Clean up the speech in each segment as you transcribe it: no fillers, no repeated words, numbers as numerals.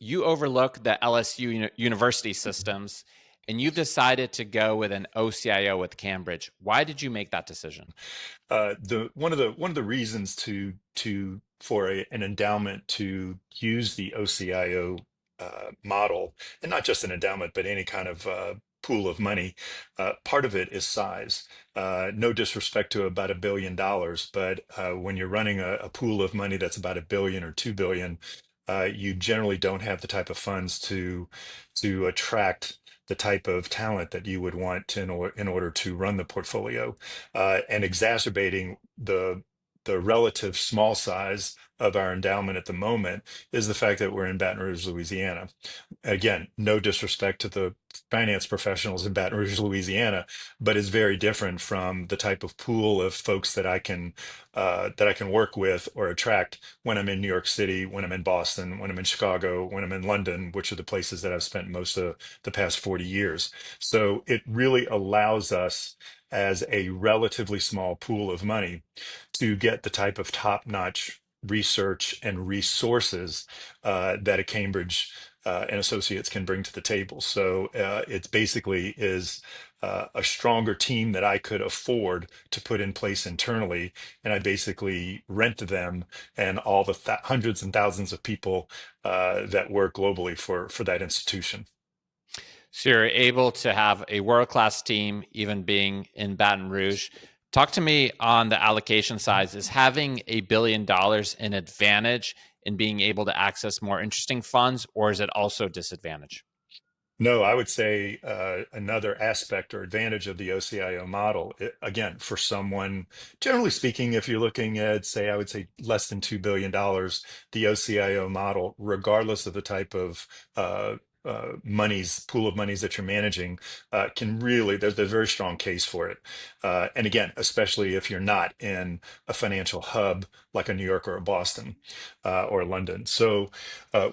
you overlook the LSU university systems and you've decided to go with an OCIO with Cambridge. Why did you make that decision? The one of the reasons to for an endowment to use the OCIO model, and not just an endowment, but any kind of pool of money. Part of it is size. No disrespect to about $1 billion, but when you're running a pool of money that's about 1 billion or 2 billion, you generally don't have the type of funds to attract the type of talent that you would want in order to run the portfolio, and exacerbating the relative small size of our endowment at the moment is the fact that we're in Baton Rouge, Louisiana. Again, no disrespect to the finance professionals in Baton Rouge, Louisiana, but it's very different from the type of pool of folks that I can work with or attract when I'm in New York City, when I'm in Boston, when I'm in Chicago, when I'm in London, which are the places that I've spent most of the past 40 years. So it really allows us as a relatively small pool of money to get the type of top-notch research and resources that a Cambridge and Associates can bring to the table. So it basically is a stronger team that I could afford to put in place internally, and I basically rent them and all the hundreds and thousands of people that work globally for that institution. So you're able to have a world class team, even being in Baton Rouge. Talk to me on the allocation side. Is having $1 billion an advantage in being able to access more interesting funds, or is it also a disadvantage? No, I would say another aspect or advantage of the OCIO model, again, for someone, generally speaking, if you're looking at, say, I would say less than $2 billion, the OCIO model, regardless of the type of pool of monies that you're managing, can really, there's a very strong case for it. And again, especially if you're not in a financial hub like a New York or a Boston or London. So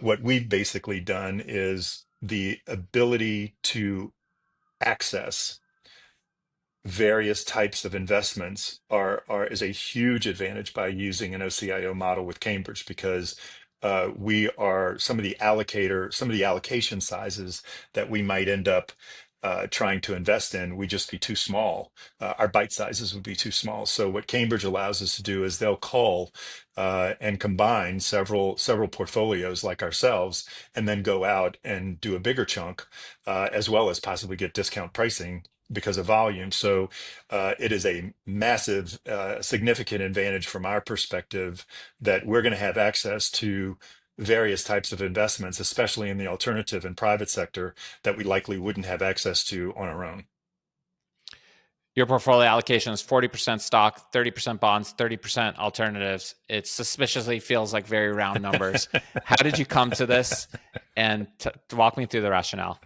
what we've basically done is the ability to access various types of investments are is a huge advantage by using an OCIO model with Cambridge, because we are some of the allocation sizes that we might end up trying to invest in, we just be too small. Our bite sizes would be too small. So what Cambridge allows us to do is they'll call and combine several portfolios like ourselves, and then go out and do a bigger chunk, as well as possibly get discount pricing because of volume. So it is a massive, significant advantage from our perspective that we're going to have access to various types of investments, especially in the alternative and private sector, that we likely wouldn't have access to on our own. Your portfolio allocation is 40% stock, 30% bonds, 30% alternatives. It suspiciously feels like very round numbers. How did you come to this? And to walk me through the rationale.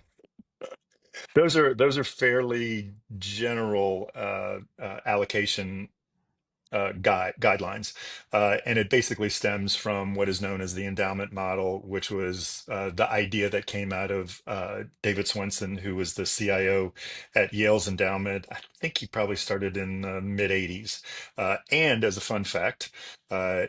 Those are fairly general allocation guidelines. And it basically stems from what is known as the endowment model, which was the idea that came out of David Swenson, who was the CIO at Yale's endowment. I think he probably started in the mid 80s. And as a fun fact,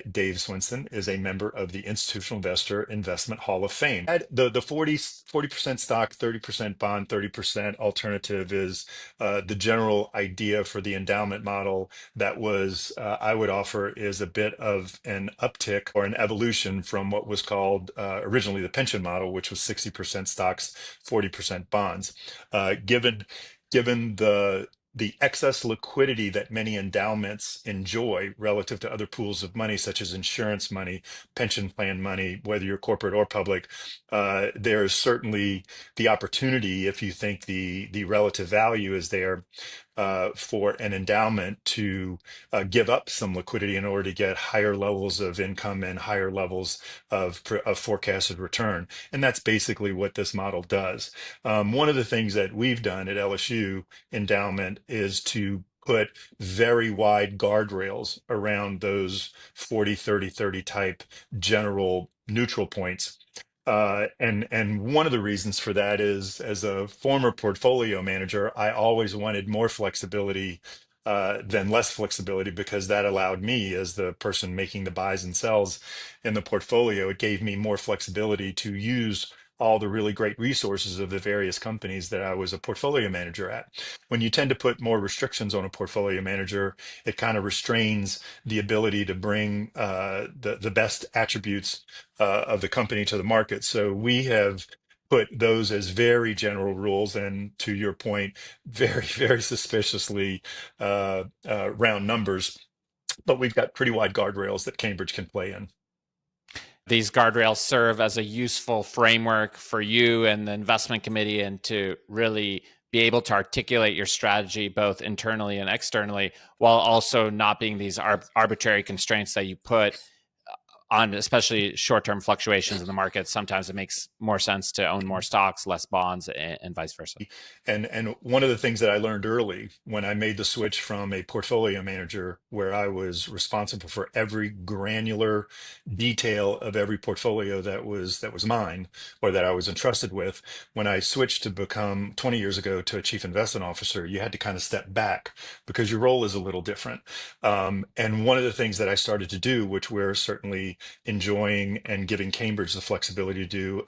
Dave Swenson is a member of the Institutional Investor Investment Hall of Fame. The 40% stock, 30% bond, 30% alternative is the general idea for the endowment model that was, I would offer, is a bit of an uptick or an evolution from what was called originally the pension model, which was 60% stocks, 40% bonds. Given the excess liquidity that many endowments enjoy relative to other pools of money, such as insurance money, pension plan money, whether you're corporate or public, there is certainly the opportunity, if you think the relative value is there, for an endowment to give up some liquidity in order to get higher levels of income and higher levels of forecasted return. And that's basically what this model does. One of the things that we've done at LSU Endowment is to put very wide guardrails around those 40, 30, 30 type general neutral points. And one of the reasons for that is, as a former portfolio manager, I always wanted more flexibility than less flexibility, because that allowed me, as the person making the buys and sells in the portfolio, it gave me more flexibility to use all the really great resources of the various companies that I was a portfolio manager at. When you tend to put more restrictions on a portfolio manager, it kind of restrains the ability to bring the best attributes of the company to the market. So we have put those as very general rules, and to your point, very, very suspiciously round numbers. But we've got pretty wide guardrails that Cambridge can play in. These guardrails serve as a useful framework for you and the investment committee, and to really be able to articulate your strategy both internally and externally, while also not being these arbitrary constraints that you put on, especially short-term fluctuations in the market. Sometimes it makes more sense to own more stocks, less bonds, and vice versa. And one of the things that I learned early when I made the switch from a portfolio manager, where I was responsible for every granular detail of every portfolio that was mine, or that I was entrusted with, when I switched to become 20 years ago to a chief investment officer, you had to kind of step back because your role is a little different. And one of the things that I started to do, which we're certainly enjoying and giving Cambridge the flexibility to do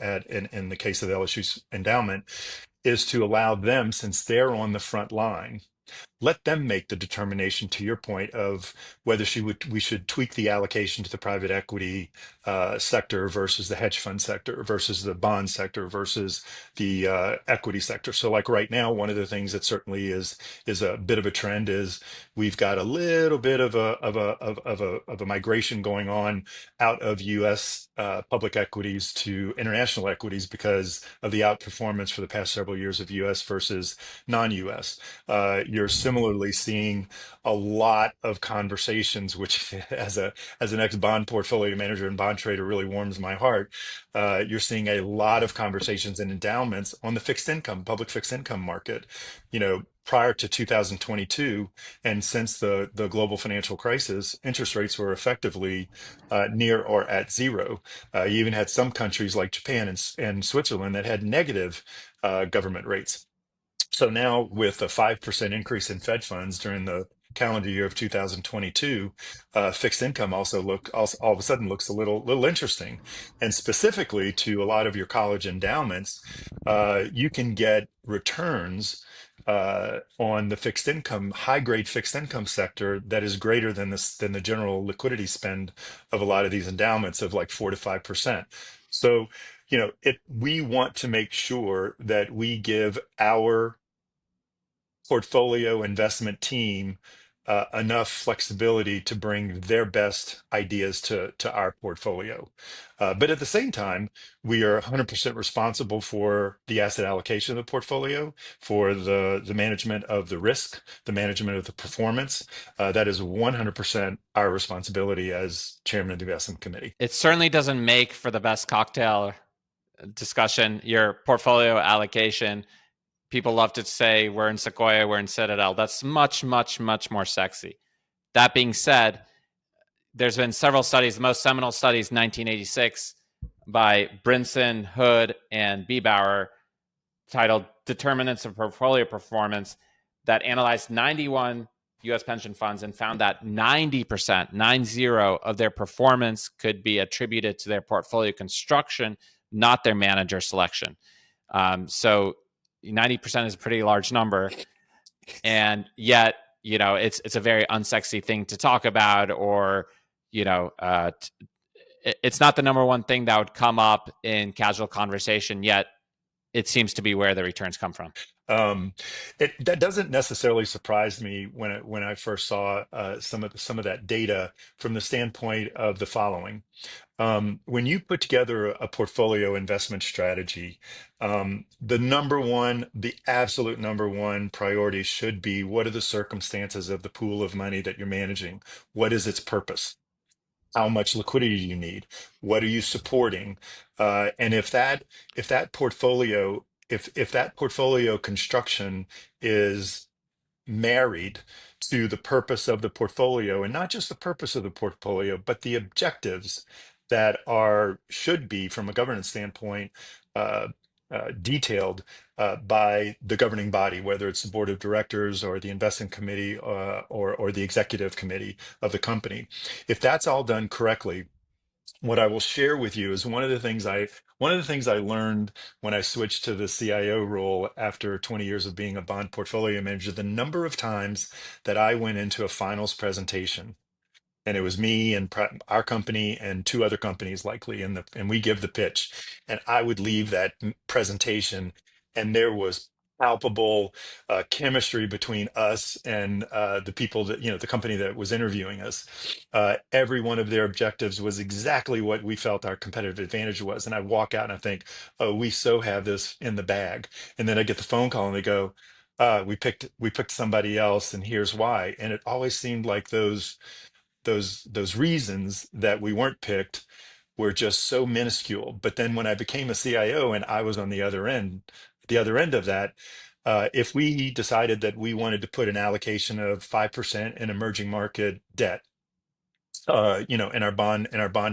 in the case of LSU's endowment, is to allow them, since they're on the front line, let them make the determination, to your point, of whether we should tweak the allocation to the private equity sector versus the hedge fund sector versus the bond sector versus the equity sector. So like right now, one of the things that certainly is a bit of a trend is we've got a little bit of a migration going on out of US public equities to international equities because of the outperformance for the past several years of US versus non-US. You're similarly seeing a lot of conversations, which as an ex-bond portfolio manager and bond trader really warms my heart. You're seeing a lot of conversations and endowments on the public fixed income market. Prior to 2022, and since the global financial crisis, interest rates were effectively near or at zero. You even had some countries like Japan and Switzerland that had negative government rates. So now, with a 5% increase in Fed funds during the calendar year of 2022, fixed income also all of a sudden looks a little interesting. And specifically to a lot of your college endowments, you can get returns on the high grade fixed income sector that is greater than the general liquidity spend of a lot of these endowments of like 4 to 5%. So, we want to make sure that we give our portfolio investment team enough flexibility to bring their best ideas to our portfolio. But at the same time, we are 100% responsible for the asset allocation of the portfolio, for the management of the risk, the management of the performance. That is 100% our responsibility as chairman of the investment committee. It certainly doesn't make for the best cocktail discussion. Your portfolio allocation, people love to say we're in Sequoia, we're in Citadel. That's much, much, much more sexy. That being said, there's been several studies. The most seminal study is 1986 by Brinson, Hood, and Biebauer, titled Determinants of Portfolio Performance, that analyzed 91 US pension funds and found that 90%, 90, of their performance could be attributed to their portfolio construction, not their manager selection. So 90% is a pretty large number. And yet, it's a very unsexy thing to talk about, or, it's not the number one thing that would come up in casual conversation, yet it seems to be where the returns come from. Um, that doesn't necessarily surprise me when I first saw some of that data, from the standpoint of the following. When you put together a portfolio investment strategy, the absolute number one priority should be, what are the circumstances of the pool of money that you're managing? What is its purpose? How much liquidity do you need? What are you supporting? And if that portfolio construction is married to the purpose of the portfolio, and not just the purpose of the portfolio, but the objectives that should be, from a governance standpoint, uh, detailed by the governing body, whether it's the board of directors or the investment committee or the executive committee of the company. If that's all done correctly, what I will share with you is one of the things I learned when I switched to the CIO role after 20 years of being a bond portfolio manager, the number of times that I went into a finals presentation, and it was me and our company and two other companies likely, and we give the pitch, and I would leave that presentation, and there was palpable chemistry between us and the people that, the company that was interviewing us. Every one of their objectives was exactly what we felt our competitive advantage was, and I walk out and I think, oh, we so have this in the bag. And then I get the phone call and they go, we picked somebody else, and here's why. And it always seemed like those reasons that we weren't picked were just so minuscule. But then when I became a CIO and I was on the other end of that, if we decided that we wanted to put an allocation of 5% in emerging market debt, in our bond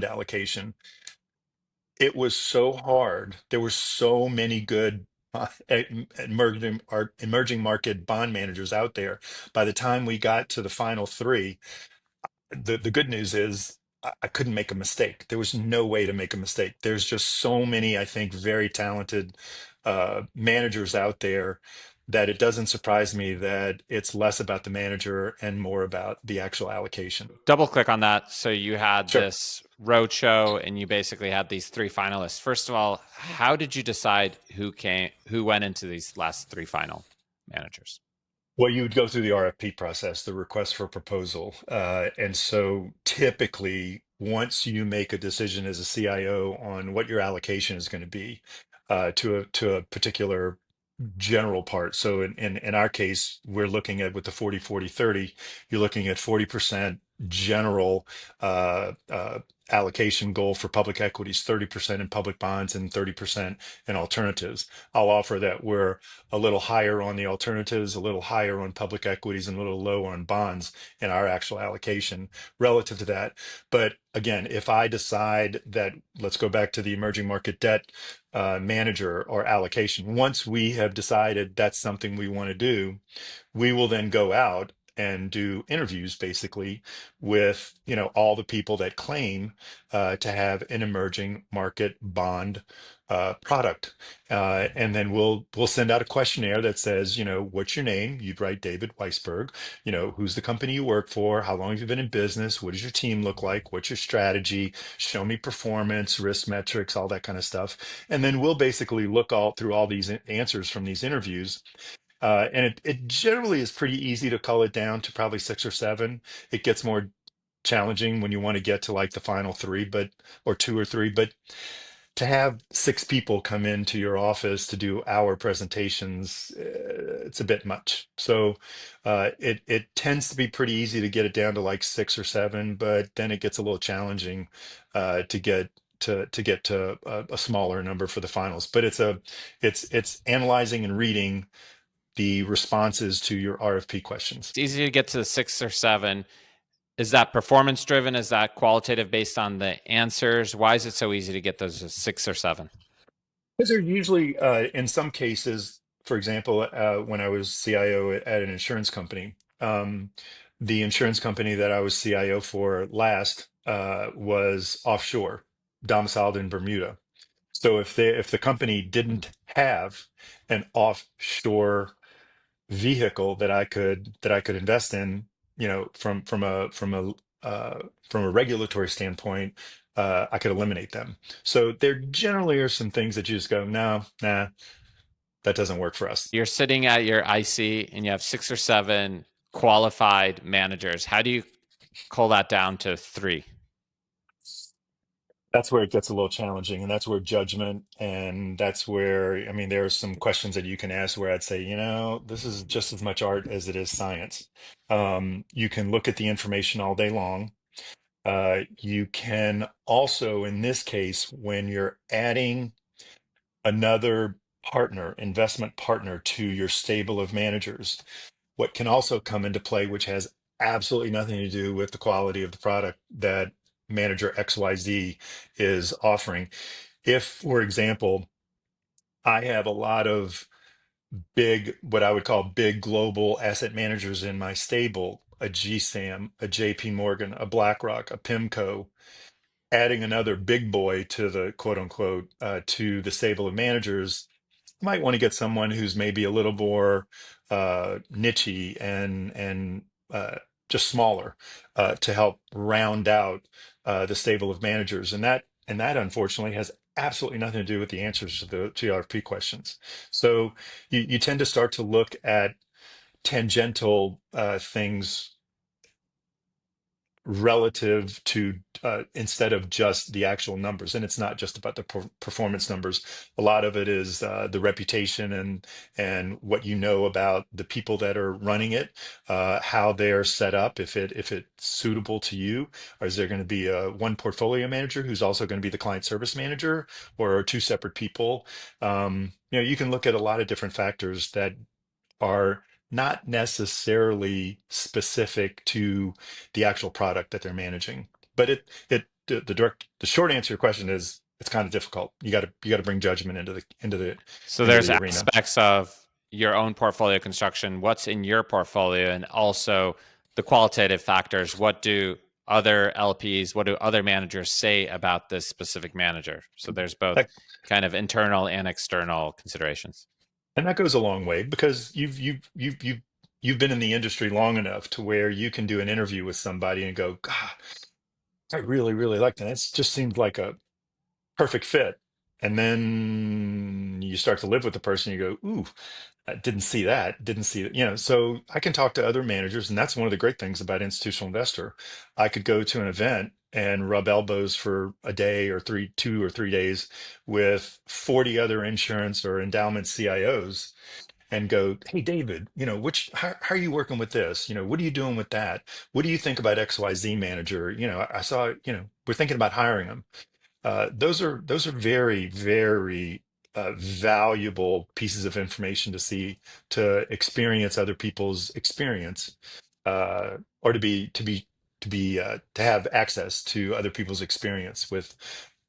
allocation, it was so hard. There were so many good emerging market bond managers out there. By the time we got to the final three, the good news is I couldn't make a mistake. There was no way to make a mistake. There's just so many, I think, very talented managers out there that it doesn't surprise me that it's less about the manager and more about the actual allocation. Double click on that. So you had Sure. this roadshow and you basically had these three finalists. First of all, how did you decide who went into these last three final managers? Well, you would go through the RFP process, the request for proposal. And so typically, once you make a decision as a CIO on what your allocation is going to be to a particular general part. So in our case, we're looking at with the 40-40-30, you're looking at 40% general allocation goal for public equities, 30% in public bonds, and 30% in alternatives. I'll offer that we're a little higher on the alternatives, a little higher on public equities, and a little lower on bonds in our actual allocation relative to that. But again, if I decide that, let's go back to the emerging market debt manager or allocation. Once we have decided that's something we want to do, we will then go out and do interviews basically with all the people that claim to have an emerging market bond product, and then we'll send out a questionnaire that says, what's your name? You'd write David Weisberg. Who's the company you work for? How long have you been in business? What does your team look like? What's your strategy? Show me performance, risk metrics, all that kind of stuff. And then we'll basically look all through all these answers from these interviews. And it generally is pretty easy to cull it down to probably six or seven. It gets more challenging when you want to get to like the final three, or two or three. But to have six people come into your office to do our presentations, it's a bit much. So it tends to be pretty easy to get it down to like six or seven, but then it gets a little challenging to get to a smaller number for the finals. But it's analyzing and reading the responses to your RFP questions. It's easy to get to the six or seven. Is that performance driven? Is that qualitative based on the answers? Why is it so easy to get those six or seven? Because they're usually, in some cases, for example, when I was CIO at an insurance company, the insurance company that I was CIO for last was offshore, domiciled in Bermuda. So if the company didn't have an offshore vehicle that I could invest in, from a regulatory standpoint, I could eliminate them. So there generally are some things that you just go, no, nah, that doesn't work for us. You're sitting at your IC and you have six or seven qualified managers. How do you cull that down to three? That's where it gets a little challenging, and that's where judgment, and that's where, I mean, there are some questions that you can ask where I'd say, this is just as much art as it is science. You can look at the information all day long. You can also, in this case, when you're adding another partner, investment partner to your stable of managers, what can also come into play, which has absolutely nothing to do with the quality of the product that manager XYZ is offering. If, for example, I have a lot of big, what I would call big global asset managers in my stable, a GSAM, a JP Morgan, a BlackRock, a PIMCO, adding another big boy to the quote unquote to the stable of managers. You might want to get someone who's maybe a little more nichey and just smaller to help round out the stable of managers, and that unfortunately has absolutely nothing to do with the answers to the GRP questions. So you tend to start to look at tangential things relative to instead of just the actual numbers. And it's not just about the performance numbers. A lot of it is the reputation and what you know about the people that are running it, how they're set up, if it's suitable to you, or is there going to be a one portfolio manager who's also going to be the client service manager, or two separate people. You can look at a lot of different factors that are not necessarily specific to the actual product that they're managing. But the short answer to your question is it's kind of difficult. You got to bring judgment So into there's the arena. aspects of your own portfolio construction, what's in your portfolio, and also the qualitative factors. What do other LPs, what do other managers say about this specific manager? So there's both That, kind of internal and external considerations. and that goes a long way because you've been in the industry long enough to where you can do an interview with somebody and go, God, I really, really like that. It just seems like a perfect fit. And then you start to live with the person, you go, ooh, I didn't see that, didn't see that. So I can talk to other managers, and that's one of the great things about institutional investor. I could go to an event and rub elbows for a day or 2 or 3 days with 40 other insurance or endowment CIOs and go, hey, David, how are you working with this? What are you doing with that? What do you think about XYZ manager? I saw, we're thinking about hiring them. Those are very, very valuable pieces of information to see, to experience other people's experience, or to have access to other people's experience with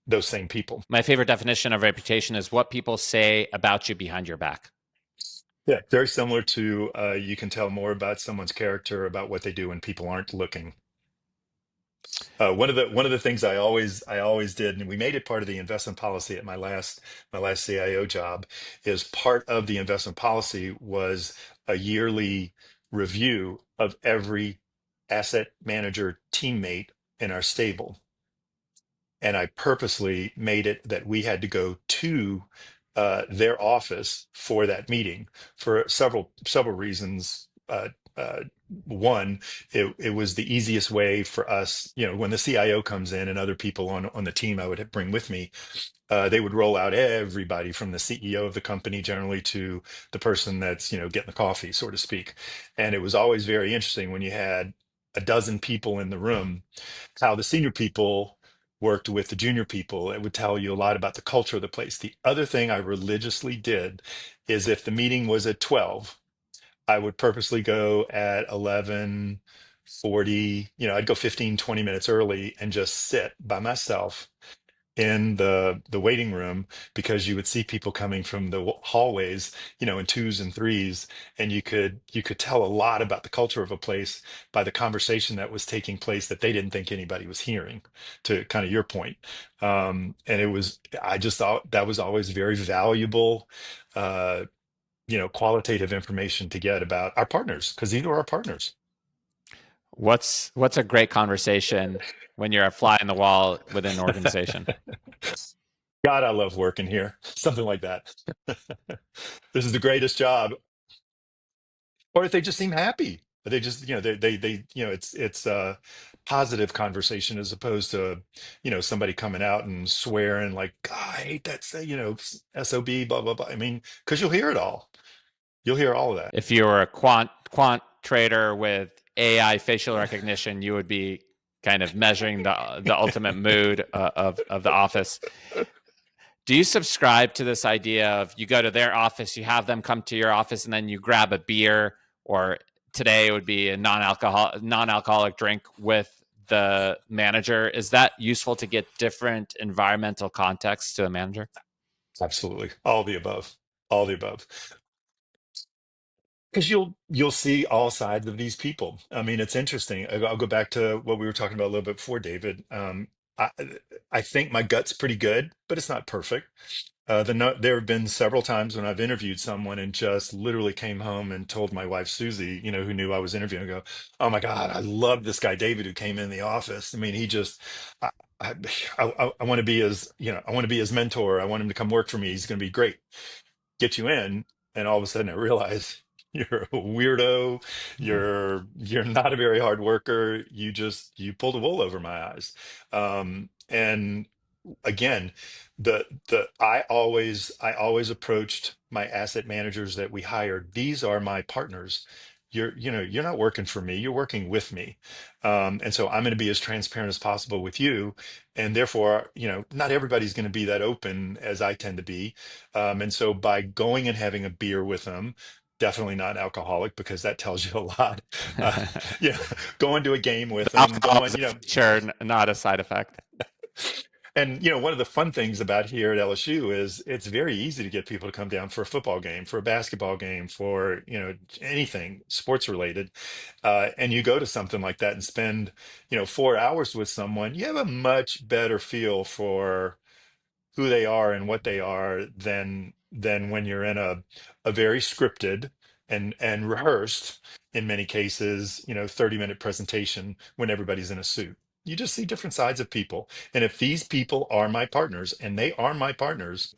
those same people. My favorite definition of reputation is what people say about you behind your back. Yeah, very similar to you can tell more about someone's character about what they do when people aren't looking. One of the things I always did, and we made it part of the investment policy at my last CIO job, is part of the investment policy was a yearly review of every asset manager teammate in our stable. And I purposely made it that we had to go to their office for that meeting for several reasons. One, it was the easiest way for us. When the CIO comes in and other people on the team I would bring with me, they would roll out everybody from the CEO of the company generally to the person that's getting the coffee, so to speak. And it was always very interesting when you had a dozen people in the room, how the senior people worked with the junior people. It would tell you a lot about the culture of the place. The other thing I religiously did is if the meeting was at 12, I would purposely go at 11:40. I'd go 15, 20 minutes early and just sit by myself in the waiting room, because you would see people coming from the hallways, in twos and threes, and you could tell a lot about the culture of a place by the conversation that was taking place that they didn't think anybody was hearing, to kind of your point. And I just thought that was always very valuable, qualitative information to get about our partners, because these are our partners. What's a great conversation when you're a fly in the wall within an organization? God, I love working here. Something like that. This is the greatest job. Or if they just seem happy, they just, it's a positive conversation as opposed to, somebody coming out and swearing like, God, I hate that, SOB, blah, blah, blah. I mean, because you'll hear it all. You'll hear all of that. If you were a quant trader with AI facial recognition, you would be kind of measuring the ultimate mood of the office. Do you subscribe to this idea of you go to their office, you have them come to your office, and then you grab a beer, or today it would be a non-alcoholic drink with the manager? Is that useful to get different environmental context to a manager? Absolutely. All the above. All the above. Because you'll see all sides of these people. I mean, it's interesting. I'll go back to what we were talking about a little bit before, David. I I think my gut's pretty good, but it's not perfect. There have been several times when I've interviewed someone and just literally came home and told my wife Susie, who knew I was interviewing, go, "Oh my God, I love this guy David who came in the office. I mean, he just, I, I, I want to be his, I want to be his mentor. I want him to come work for me. He's going to be great." Get you in, and all of a sudden I realize you're a weirdo. You're not a very hard worker. You pulled the wool over my eyes. And again, the I always approached my asset managers that we hired. These are my partners. You're not working for me. You're working with me. And so I'm going to be as transparent as possible with you. And therefore, not everybody's going to be that open as I tend to be. And so by going and having a beer with them, definitely not alcoholic because that tells you a lot. Uh, yeah, going to a game with them, Alcohol going, is a feature, not a side effect. and one of the fun things about here at LSU is it's very easy to get people to come down for a football game, for a basketball game, for anything sports related. And you go to something like that and spend 4 hours with someone, you have a much better feel for who they are and what they are than when you're in a very scripted and rehearsed, in many cases, 30-minute presentation when everybody's in a suit. You just see different sides of people. And if these people are my partners, and they are my partners,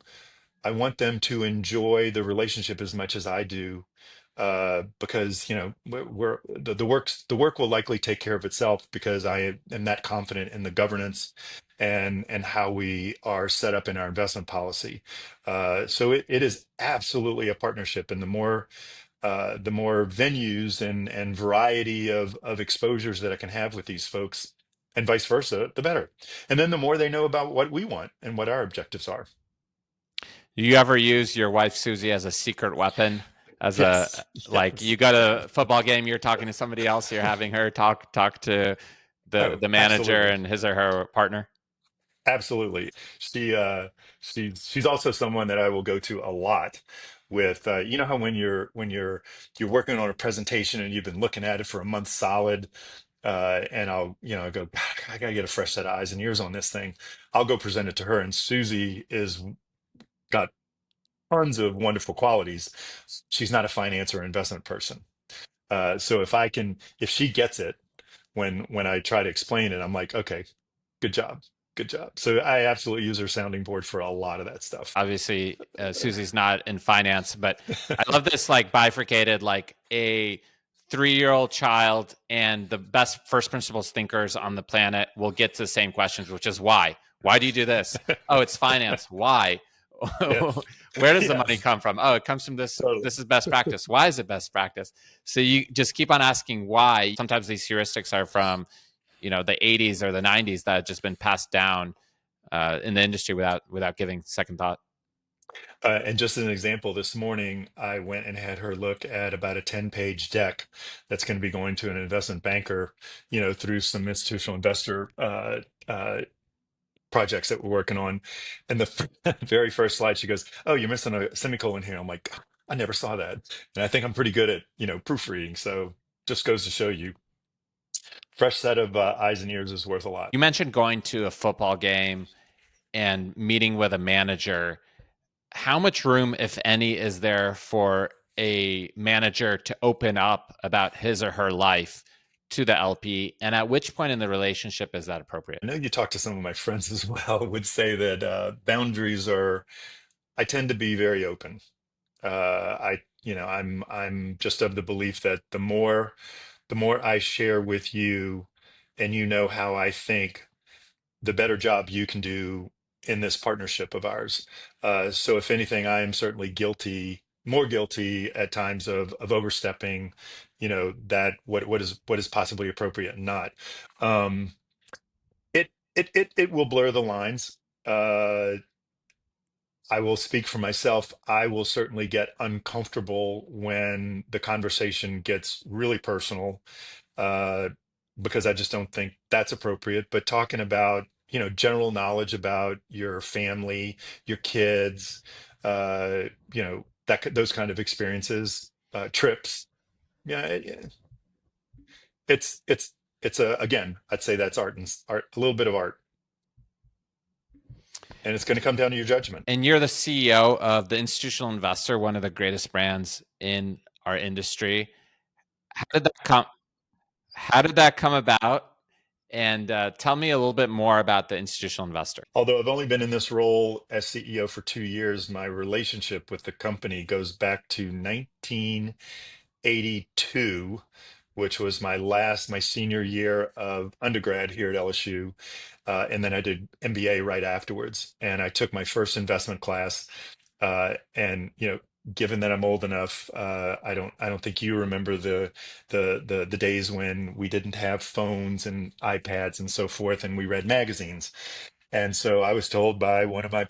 I want them to enjoy the relationship as much as I do, because the work will likely take care of itself because I am that confident in the governance and how we are set up in our investment policy. So it is absolutely a partnership, and the more venues and variety of exposures that I can have with these folks, and vice versa, the better. And then the more they know about what we want and what our objectives are. Do you ever use your wife Susie as a secret weapon? As a Yes, like yes. you got a football game, you're talking to somebody else, you're having her talk to the Oh, the manager absolutely. and his or her partner. Absolutely. She's also someone that I will go to a lot with, how when you're working on a presentation and you've been looking at it for a month solid, and I'll go, "God, I gotta get a fresh set of eyes and ears on this thing." I'll go present it to her, and Susie is got tons of wonderful qualities. She's not a finance or investment person. So if she gets it when I try to explain it, I'm like, okay, good job, good job. So I absolutely use her sounding board for a lot of that stuff. Obviously, Susie's not in finance, but I love this like bifurcated, like a 3-year old child and the best first principles thinkers on the planet will get to the same questions, which is why? Why do you do this? Oh, it's finance. Why? Yes, Where does the money yes, come from? Oh, it comes from this. totally. This is best practice. Why is it best practice? So you just keep on asking why. Sometimes these heuristics are from, the 80s or the 90s that have just been passed down in the industry without giving second thought. And just as an example, this morning I went and had her look at about a 10-page deck that's going to be going to an investment banker, through some institutional investor projects that we're working on. And the very first slide, she goes, "Oh, you're missing a semicolon here." I'm like, "I never saw that." And I think I'm pretty good at, proofreading. So just goes to show you, fresh set of eyes and ears is worth a lot. You mentioned going to a football game and meeting with a manager. How much room, if any, is there for a manager to open up about his or her life to the LP? And at which point in the relationship is that appropriate? I know you talk to some of my friends as well, would say that boundaries are, I tend to be very open. I'm just of the belief that the more I share with you and how I think, the better job you can do in this partnership of ours. So if anything, I am certainly more guilty at times of overstepping, that what is possibly appropriate and not. Um, it will blur the lines. Uh, I will speak for myself. I will certainly get uncomfortable when the conversation gets really personal, uh, because I just don't think that's appropriate. But talking about, general knowledge about your family, your kids, those kind of experiences, trips. Yeah, it's a again, I'd say that's art and art, a little bit of art, and it's going to come down to your judgment. And you're the CEO of the Institutional Investor, one of the greatest brands in our industry. How did that come? How did that come about? And tell me a little bit more about the Institutional Investor. Although I've only been in this role as CEO for 2 years, my relationship with the company goes back to 1982, which was my senior year of undergrad here at LSU. And then I did MBA right afterwards. And I took my first investment class. And given that I'm old enough, I don't think you remember the days when we didn't have phones and iPads and so forth, and we read magazines. And so I was told by one of my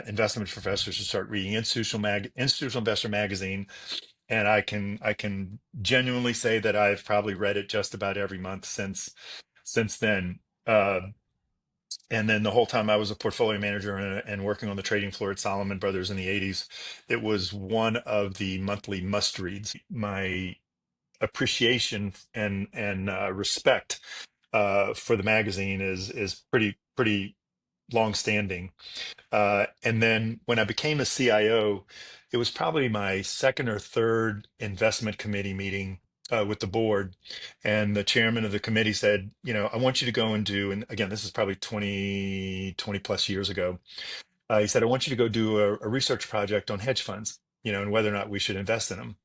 investment professors to start reading Institutional Investor magazine, and I can genuinely say that I've probably read it just about every month since then. And then the whole time I was a portfolio manager and working on the trading floor at Salomon Brothers in the 80s, it was one of the monthly must reads. My appreciation and respect for the magazine is pretty long standing. And then when I became a CIO, it was probably my second or third investment committee meeting with the board. And the chairman of the committee said, I want you to go and do, and again, this is probably 20 plus years ago. He said, I want you to go do a research project on hedge funds, and whether or not we should invest in them.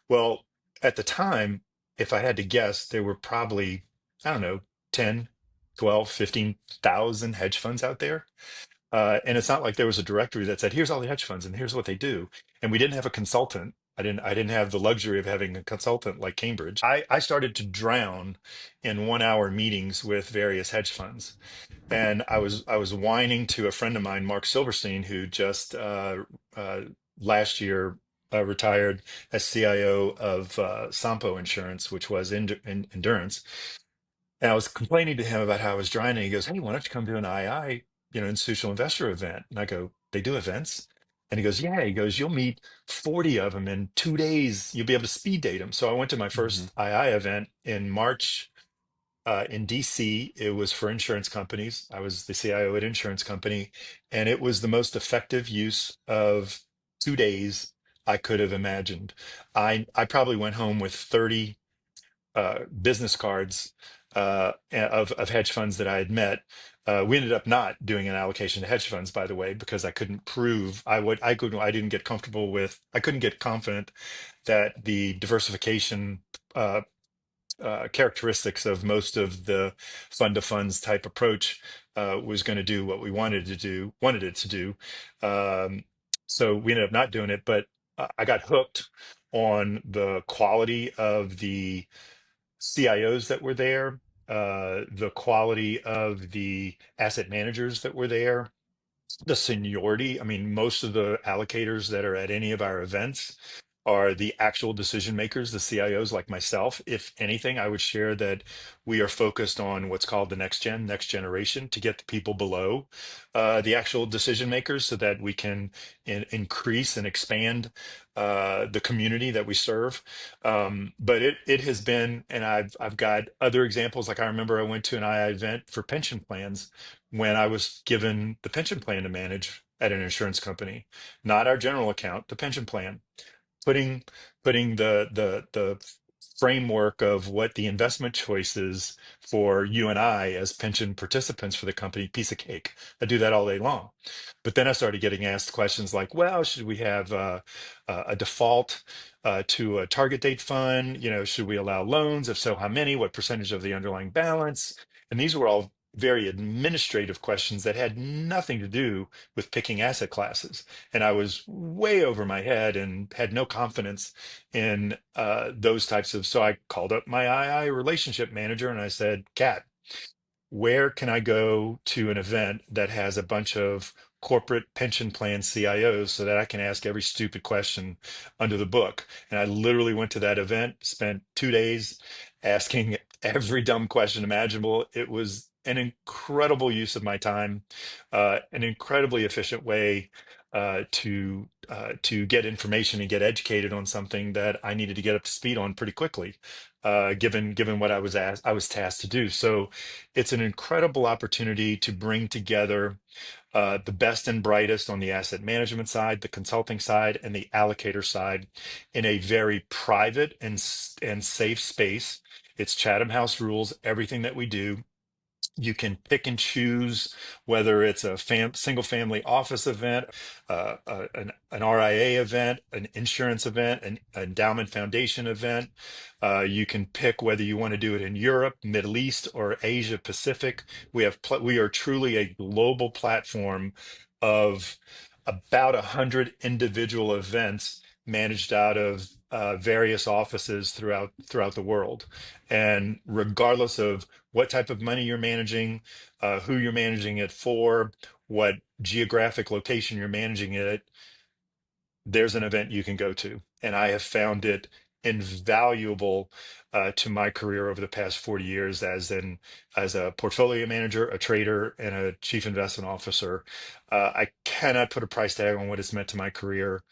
Well, at the time, if I had to guess, there were probably, I don't know, 10, 12, 15,000 hedge funds out there. And it's not like there was a directory that said, here's all the hedge funds and here's what they do. And we didn't have a consultant. I didn't have the luxury of having a consultant like Cambridge. I started to drown in 1 hour meetings with various hedge funds. And I was whining to a friend of mine, Mark Silverstein, who just uh, last year retired as CIO of Sampo Insurance, which was Endurance. And I was complaining to him about how I was drying, and he goes, "Hey, why don't you come to an II, institutional investor event?" And I go, "They do events?" And he goes, "Yeah." He goes, "You'll meet 40 of them in 2 days. You'll be able to speed date them." So I went to my Mhm. first II event in March in DC. It was for insurance companies. I was the CIO at insurance company, and it was the most effective use of 2 days I could have imagined. I probably went home with 30 business cards of hedge funds that I had met. We ended up not doing an allocation to hedge funds, by the way, because I couldn't prove I didn't get comfortable with, I couldn't get confident that the diversification uh, characteristics of most of the fund to funds type approach was going to do what we wanted it to do. Um, so we ended up not doing it, but I got hooked on the quality of the CIOs that were there, the quality of the asset managers that were there, the seniority. I mean, most of the allocators that are at any of our events are the actual decision makers, the CIOs like myself. If anything, I would share that we are focused on what's called the next generation, to get the people below the actual decision makers so that we can increase and expand the community that we serve. But it has been, and I've got other examples. Like I remember I went to an II event for pension plans when I was given the pension plan to manage at an insurance company, not our general account, the pension plan, putting putting the framework of what the investment choices for you and I as pension participants for the company, piece of cake. I do that all day long. But then I started getting asked questions like, well, should we have a default to a target date fund? Should we allow loans? If so, how many? What percentage of the underlying balance? And these were all very administrative questions that had nothing to do with picking asset classes. And I was way over my head and had no confidence in those types of. So I called up my II relationship manager and I said, Kat, where can I go to an event that has a bunch of corporate pension plan CIOs so that I can ask every stupid question under the book? And I literally went to that event, spent 2 days asking every dumb question imaginable. It was an incredible use of my time, an incredibly efficient way to get information and get educated on something that I needed to get up to speed on pretty quickly, given what I was tasked to do. So it's an incredible opportunity to bring together the best and brightest on the asset management side, the consulting side, and the allocator side in a very private and safe space. It's Chatham House rules, everything that we do. You can pick and choose whether it's a single family office event, an RIA event, an insurance event, an endowment foundation event. You can pick whether you want to do it in Europe, Middle East, or Asia Pacific. We are truly a global platform of about 100 individual events managed out of various offices throughout the world. And regardless of what type of money you're managing, who you're managing it for, what geographic location you're managing it, there's an event you can go to. And I have found it invaluable to my career over the past 40 years as a portfolio manager, a trader, and a chief investment officer. I cannot put a price tag on what it's meant to my career.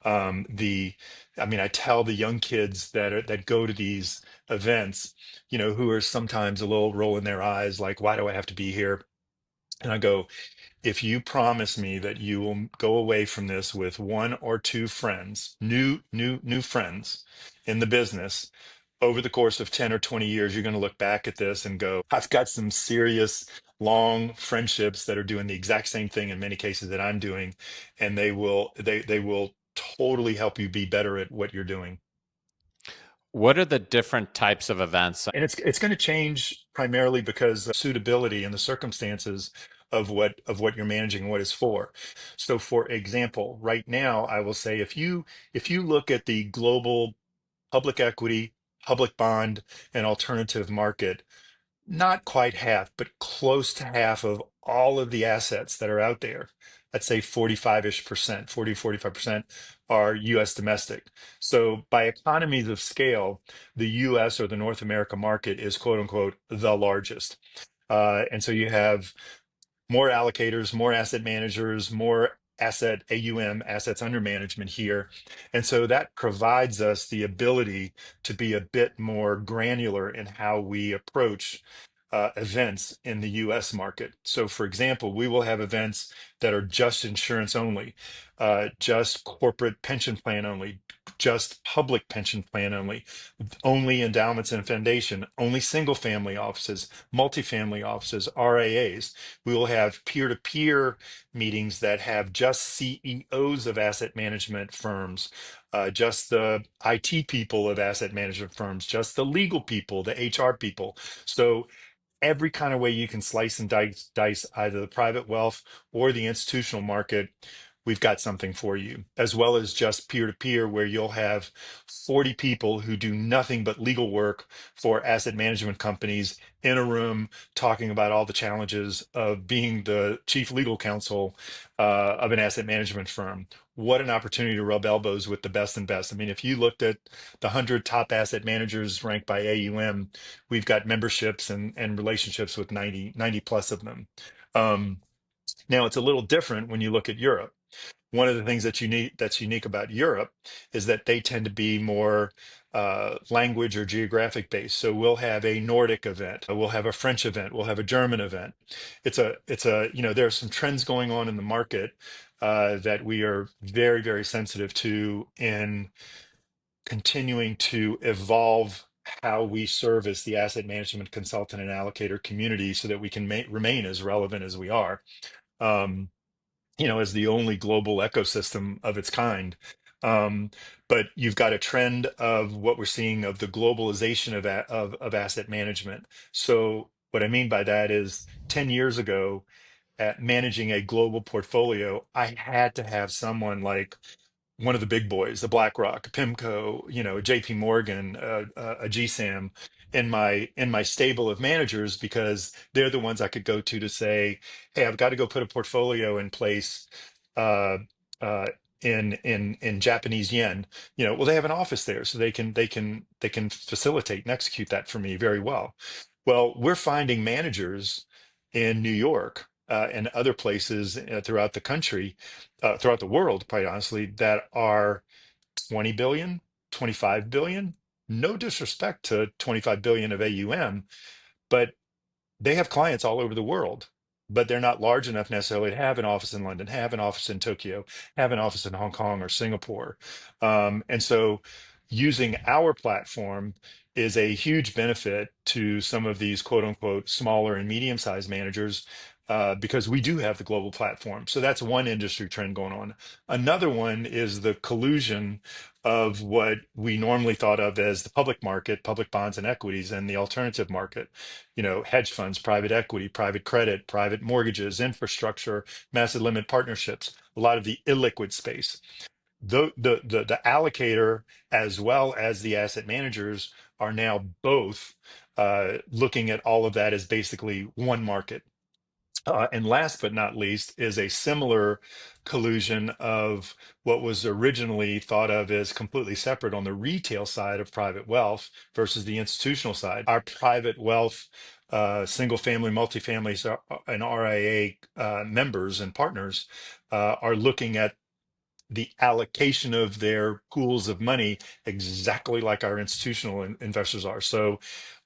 I mean, I tell the young kids that go to these events, who are sometimes a little rolling their eyes, like, why do I have to be here? And I go, if you promise me that you will go away from this with one or two friends, new friends in the business over the course of 10 or 20 years, you're going to look back at this and go, I've got some serious long friendships that are doing the exact same thing in many cases that I'm doing, and they will totally help you be better at what you're doing. What are the different types of events? And it's going to change primarily because of suitability and the circumstances of what you're managing and what it's for. So for example, right now I will say if you look at the global public equity, public bond, and alternative market, not quite half, but close to half of all of the assets that are out there, I'd say 45-ish%, 45% are US domestic. So by economies of scale, the US or the North America market is quote unquote the largest. And so you have more allocators, more asset managers, more asset AUM, assets under management here. And so that provides us the ability to be a bit more granular in how we approach events in the US market. So, for example, we will have events that are just insurance only, just corporate pension plan only, just public pension plan only endowments and foundation, only single family offices, multifamily offices, RAAs. We will have peer to peer meetings that have just CEOs of asset management firms, just the IT people of asset management firms, just the legal people, the HR people. So every kind of way you can slice and dice either the private wealth or the institutional market, we've got something for you, as well as just peer to peer, where you'll have 40 people who do nothing but legal work for asset management companies in a room talking about all the challenges of being the chief legal counsel of an asset management firm. What an opportunity to rub elbows with the best and best. I mean, if you looked at the 100 top asset managers ranked by AUM, we've got memberships and relationships with 90 plus of them. Um, Now it's a little different when you look at Europe. One of the things that's unique about Europe is that they tend to be more language or geographic based. So we'll have a Nordic event, we'll have a French event, we'll have a German event. There are some trends going on in the market that we are very, very sensitive to in continuing to evolve how we service the asset management consultant and allocator community so that we can remain as relevant as we are. Um, as the only global ecosystem of its kind. Um, but you've got a trend of what we're seeing of the globalization of asset management. So what I mean by that is 10 years ago, at managing a global portfolio, I had to have someone like one of the big boys, the BlackRock, PIMCO, JP Morgan, a GSAM in my stable of managers, because they're the ones I could go to say, hey, I've got to go put a portfolio in place uh, uh, in Japanese yen. Well, they have an office there, so they can facilitate and execute that for me very well. Well, we're finding managers in New York and other places throughout the country, throughout the world, quite honestly, that are 20 billion, 25 billion. No disrespect to 25 billion of AUM, but they have clients all over the world, but they're not large enough necessarily to have an office in London, have an office in Tokyo, have an office in Hong Kong or Singapore. And so using our platform is a huge benefit to some of these quote unquote smaller and medium sized managers. Because we do have the global platform. So that's one industry trend going on. Another one is the collusion of what we normally thought of as the public market, public bonds and equities, and the alternative market, hedge funds, private equity, private credit, private mortgages, infrastructure, massive limit partnerships, a lot of the illiquid space. The allocator as well as the asset managers are now both looking at all of that as basically one market. And last but not least is a similar collusion of what was originally thought of as completely separate on the retail side of private wealth versus the institutional side. Our private wealth, single family, multifamily, and RIA members and partners are looking at the allocation of their pools of money exactly like our institutional investors are. So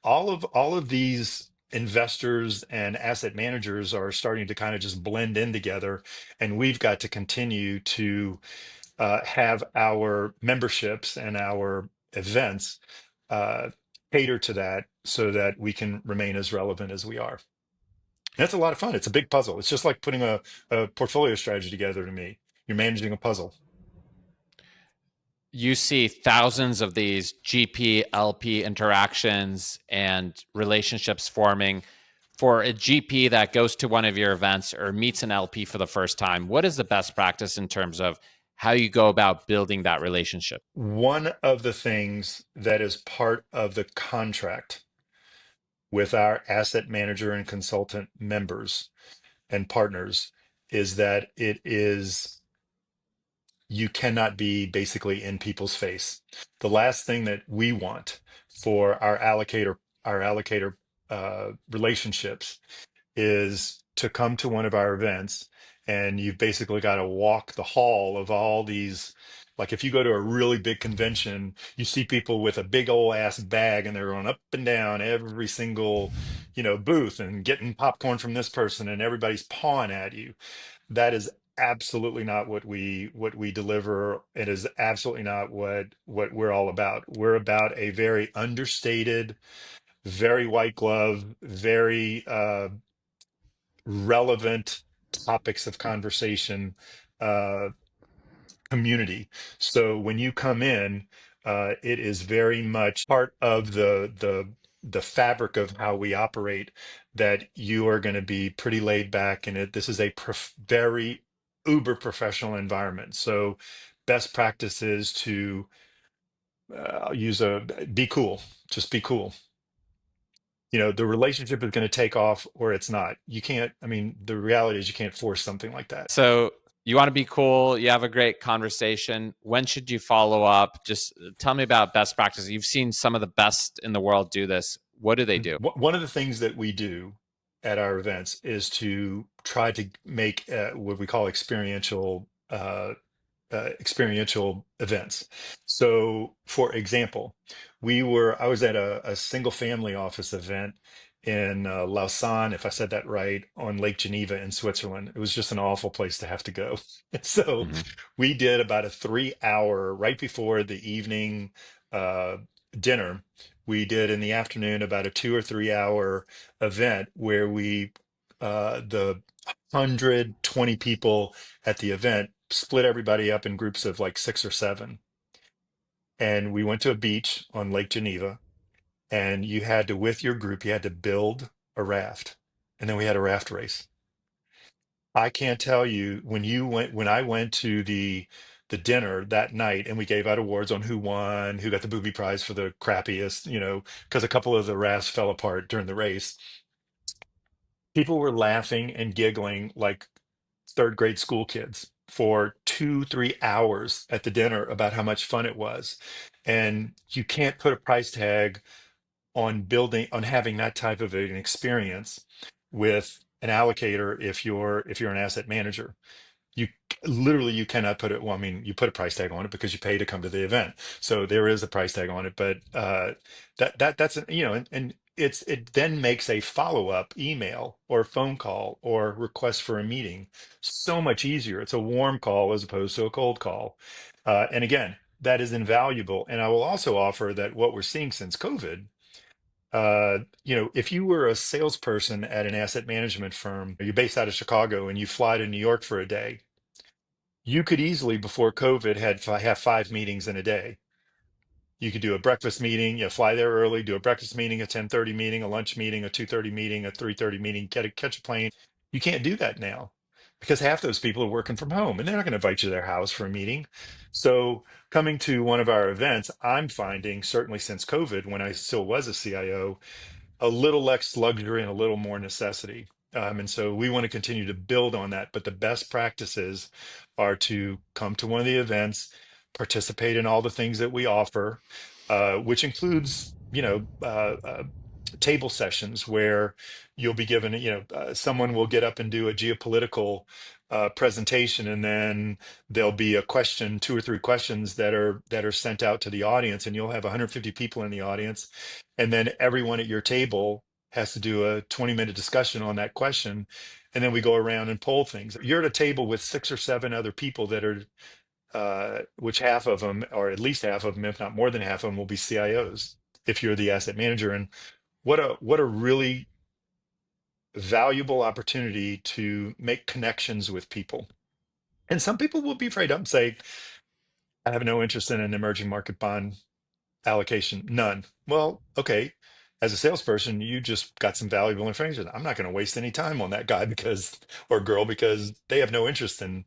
all of these investors and asset managers are starting to kind of just blend in together, and we've got to continue to have our memberships and our events uh, cater to that so that we can remain as relevant as we are. That's a lot of fun. It's a big puzzle. It's just like putting a portfolio strategy together to me. You're managing a puzzle. You see thousands of these GP LP interactions and relationships forming. For a GP that goes to one of your events or meets an LP for the first time, what is the best practice in terms of how you go about building that relationship? One of the things that is part of the contract with our asset manager and consultant members and partners is that you cannot be basically in people's face. The last thing that we want for our allocator relationships is to come to one of our events and you've basically got to walk the hall of all these. Like if you go to a really big convention, you see people with a big old ass bag and they're going up and down every single, booth and getting popcorn from this person and everybody's pawing at you. That is absolutely not what we deliver. It is absolutely not what we're all about. We're about a very understated, very white glove, very relevant topics of conversation uh, community. So when you come in, it is very much part of the fabric of how we operate that you are going to be pretty laid back and this is a very uber professional environment. So best practice is to use a be cool, just be cool. The relationship is going to take off or it's not. You can't, I mean, the reality is you can't force something like that. So you want to be cool, you have a great conversation. When should you follow up? Just tell me about best practices. You've seen some of the best in the world do this. What do they do? One of the things that we do at our events is to try to make what we call experiential events. So, for example, I was at a single family office event in Lausanne, if I said that right, on Lake Geneva in Switzerland. It was just an awful place to have to go. So Mm-hmm. we did about a 3 hour right before the evening uh, dinner. We did in the afternoon about a 2 or 3 hour event where the 120 people at the event split everybody up in groups of like 6 or 7. And we went to a beach on Lake Geneva, and with your group, you had to build a raft. And then we had a raft race. I can't tell you when I went to the dinner that night and we gave out awards on who won, who got the booby prize for the crappiest, because a couple of the rafts fell apart during the race. People were laughing and giggling like third grade school kids for 2, 3 hours at the dinner about how much fun it was. And you can't put a price tag on having that type of an experience with an allocator if you're an asset manager. You literally you cannot put it. Well, I mean, you put a price tag on it because you pay to come to the event, so there is a price tag on it. But that's you know, and it then makes a follow up email or phone call or request for a meeting so much easier. It's a warm call as opposed to a cold call, and again, that is invaluable. And I will also offer that what we're seeing since COVID. You know, if you were a salesperson at an asset management firm, you're based out of Chicago and you fly to New York for a day, you could easily, before COVID, have 5 meetings in a day. You could do a breakfast meeting, you know, fly there early, do a breakfast meeting, a 10:30 meeting, a lunch meeting, a 2:30 meeting, a 3:30 meeting, catch a plane. You can't do that now because half those people are working from home and they're not going to invite you to their house for a meeting. So coming to one of our events, I'm finding certainly since COVID, when I still was a CIO, a little less luxury and a little more necessity. And so we want to continue to build on that. But the best practices are to come to one of the events, participate in all the things that we offer, which includes, table sessions where you'll be given, someone will get up and do a geopolitical presentation, and then there'll be a question, 2 or 3 questions that are sent out to the audience, and you'll have 150 people in the audience, and then everyone at your table has to do a 20-minute discussion on that question, and then we go around and poll things. You're at a table with 6 or 7 other people that are which half of them, or at least half of them, if not more than half of them, will be CIOs if you're the asset manager. And what a really valuable opportunity to make connections with people. And some people will be afraid to say, I have no interest in an emerging market bond allocation. None. Well, okay. As a salesperson, you just got some valuable information. I'm not going to waste any time on that guy because or girl because they have no interest in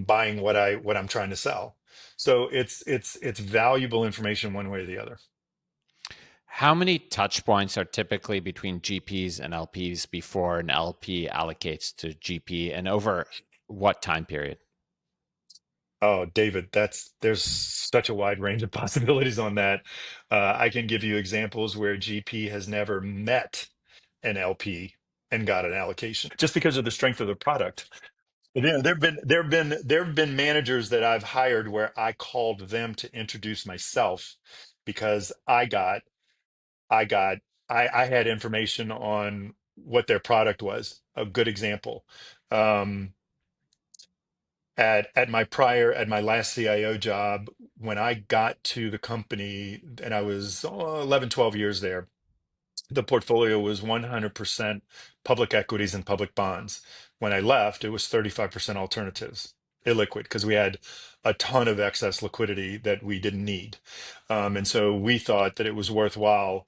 buying what I'm trying to sell. So it's valuable information one way or the other. How many touch points are typically between GPs and LPs before an LP allocates to GP, and over what time period? Oh, David, there's such a wide range of possibilities on that. I can give you examples where GP has never met an LP and got an allocation just because of the strength of the product. But, yeah, there have been managers that I've hired where I called them to introduce myself because I got I had information on what their product was. A good example. Um, at my last CIO job, when I got to the company and I was 11, 12 years there, the portfolio was 100% public equities and public bonds. When I left, it was 35% alternatives, illiquid, because we had a ton of excess liquidity that we didn't need. And so we thought that it was worthwhile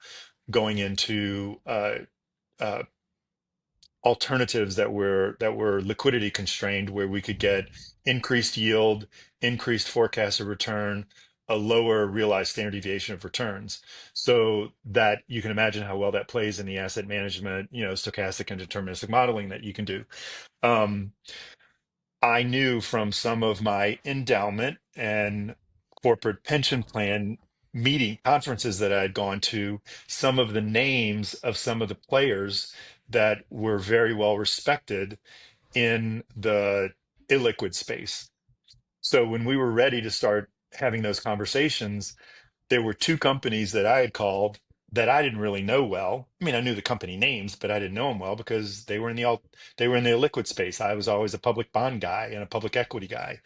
going into uh, alternatives that were liquidity constrained, where we could get increased yield, increased forecasted return, a lower realized standard deviation of returns. So that you can imagine how well that plays in the asset management, stochastic and deterministic modeling that you can do. Um, I knew from some of my endowment and corporate pension plan meeting conferences that I had gone to, some of the names of some of the players that were very well respected in the illiquid space. So when we were ready to start having those conversations, there were 2 companies that I had called that I didn't really know well. I mean, I knew the company names, but I didn't know them well because they were in the illiquid space. I was always a public bond guy and a public equity guy.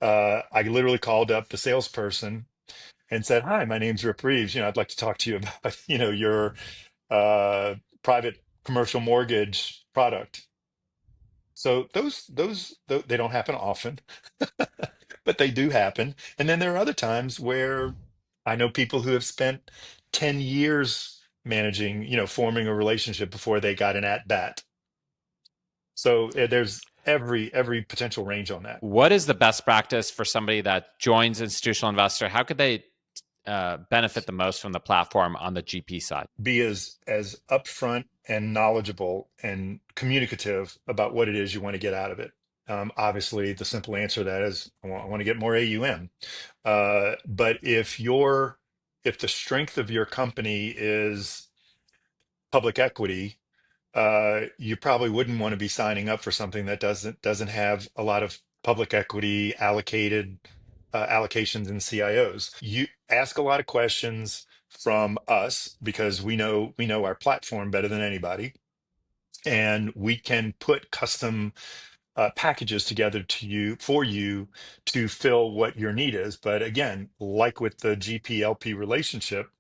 I literally called up the salesperson and said, "Hi, my name's Rip Reeves. I'd like to talk to you about, your uh, private commercial mortgage product." So they don't happen often, but they do happen. And then there are other times where I know people who have spent 10 years managing, forming a relationship before they got an at bat. So there's every potential range on that. What is the best practice for somebody that joins institutional investor? How could they benefit the most from the platform on the GP side? Be as upfront and knowledgeable and communicative about what it is you want to get out of it. Obviously, the simple answer to that is I want to get more AUM. But if the strength of your company is public equity, you probably wouldn't want to be signing up for something that doesn't have a lot of public equity allocated allocations and CIOs. You ask a lot of questions from us because we know our platform better than anybody, and we can put custom packages together to you for you to fill what your need is. But again, like with the GP-LP relationship,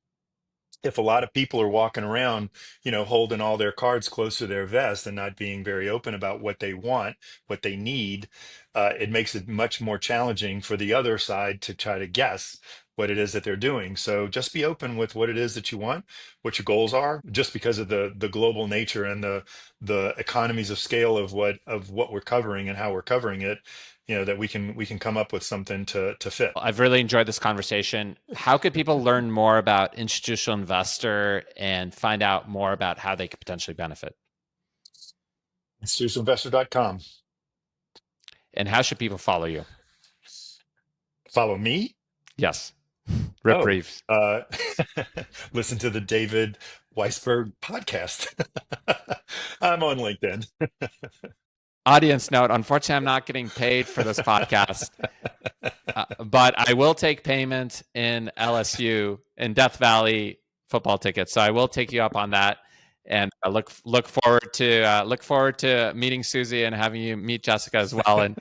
if a lot of people are walking around, holding all their cards close to their vest and not being very open about what they want, what they need, it makes it much more challenging for the other side to try to guess what it is that they're doing. So just be open with what it is that you want, what your goals are, just because of the global nature and the economies of scale of what we're covering and how we're covering it, that we can come up with something to fit. I've really enjoyed this conversation. How could people learn more about institutional investor and find out more about how they could potentially benefit? Institutionalinvestor.com. And how should people follow you? Follow me. Yes. Rip Oh, Reeves. listen to the David Weisberg podcast. I'm on LinkedIn. Audience note, unfortunately, I'm not getting paid for this podcast, but I will take payment in LSU, in Death Valley football tickets. So I will take you up on that. And I look forward to meeting Susie and having you meet Jessica as well. And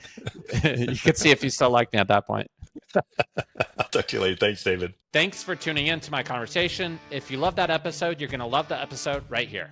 you could see if you still like me at that point. I'll talk to you later. Thanks, David. Thanks for tuning in to my conversation. If you love that episode, you're going to love the episode right here.